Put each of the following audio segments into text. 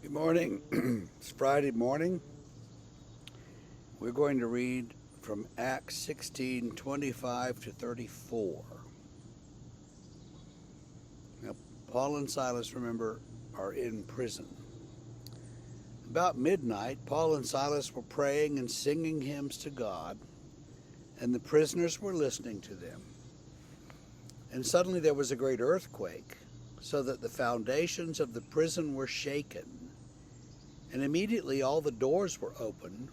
Good morning. It's Friday morning. We're going to read from Acts 16:25 to 34. Now, Paul and Silas, remember, are in prison. About midnight, Paul and Silas were praying and singing hymns to God, and the prisoners were listening to them. And suddenly there was a great earthquake, so that the foundations of the prison were shaken. And immediately all the doors were opened,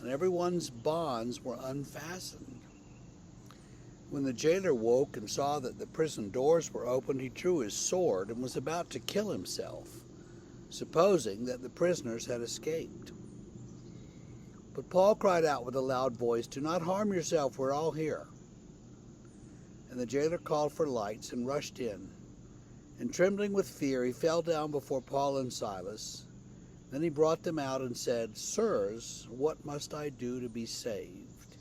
and everyone's bonds were unfastened. When the jailer woke and saw that the prison doors were opened, he drew his sword and was about to kill himself, supposing that the prisoners had escaped. But Paul cried out with a loud voice, "Do not harm yourself, we're all here." And the jailer called for lights and rushed in. And trembling with fear, he fell down before Paul and Silas. Then he brought them out and said, "Sirs, what must I do to be saved?"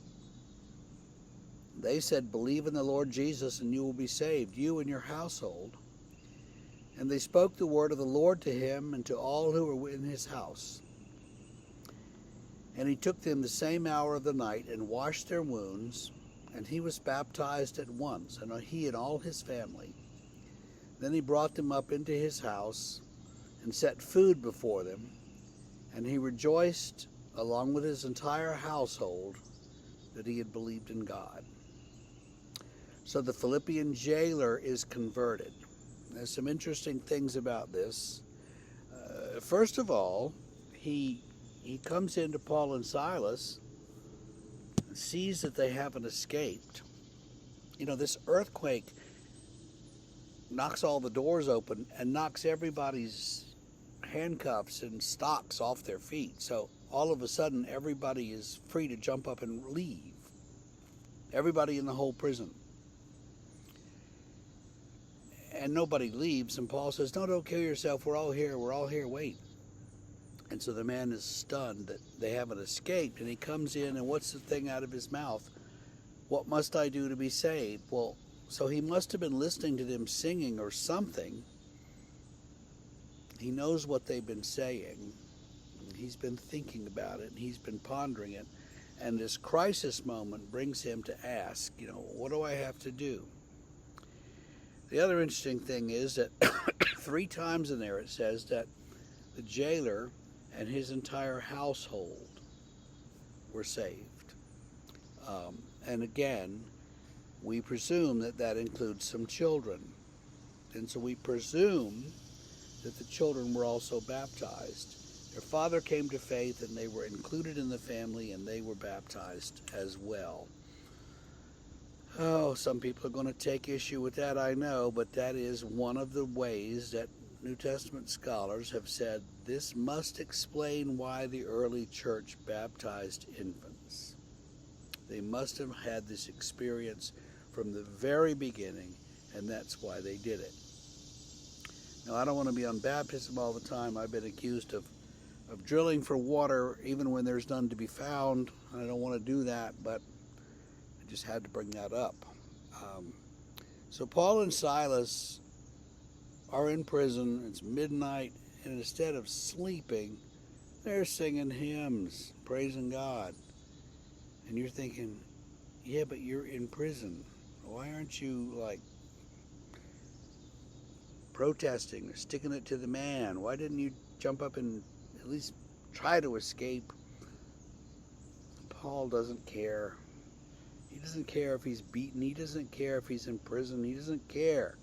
They said, "Believe in the Lord Jesus, and you will be saved, you and your household." And they spoke the word of the Lord to him and to all who were in his house. And he took them the same hour of the night and washed their wounds, and he was baptized at once, and he and all his family. Then he brought them up into his house and set food before them, and he rejoiced along with his entire household that he had believed in God. So the Philippian jailer is converted. There's some interesting things about this. First of all, he comes into Paul and Silas and sees that they haven't escaped. You know, this earthquake knocks all the doors open and knocks everybody's handcuffs and stocks off their feet. So all of a sudden, everybody is free to jump up and leave. Everybody in the whole prison. And nobody leaves, and Paul says, "No, don't kill yourself. We're all here, wait." And so the man is stunned that they haven't escaped, and he comes in, and what's the thing out of his mouth? "What must I do to be saved?" Well, so he must have been listening to them singing or something. He knows what they've been saying. He's been thinking about it, and he's been pondering it. And this crisis moment brings him to ask, what do I have to do? The other interesting thing is that 3 times in there it says that the jailer and his entire household were saved. And again, we presume that that includes some children. And so we presume that the children were also baptized. Their father came to faith, and they were included in the family, and they were baptized as well. Oh, some people are going to take issue with that, I know, but that is one of the ways that New Testament scholars have said this must explain why the early church baptized infants. They must have had this experience from the very beginning, and that's why they did it. Now, I don't want to be on baptism all the time. I've been accused of drilling for water even when there's none to be found. I don't want to do that, but I just had to bring that up. So Paul and Silas are in prison. It's midnight, and instead of sleeping, they're singing hymns, praising God. And you're thinking, yeah, but you're in prison. Why aren't you, protesting or sticking it to the man? Why didn't you jump up and at least try to escape? Paul doesn't care. He doesn't care if he's beaten. He doesn't care if he's in prison. He doesn't care.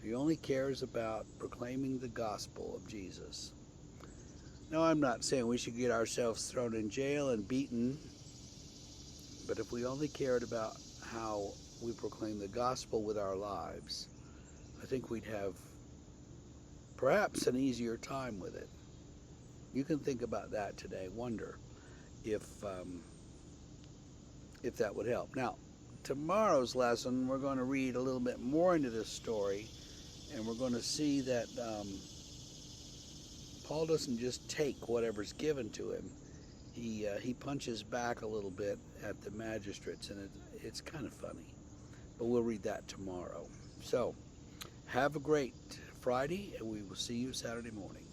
He only cares about proclaiming the gospel of Jesus. Now, I'm not saying we should get ourselves thrown in jail and beaten, but if we only cared about how we proclaim the gospel with our lives, I think we'd have perhaps an easier time with it. You can think about that today. Wonder if that would help. Now, tomorrow's lesson, we're going to read a little bit more into this story, and we're going to see that Paul doesn't just take whatever's given to him. He punches back a little bit at the magistrates, and it's kind of funny. But we'll read that tomorrow. So, have a great Friday, and we will see you Saturday morning.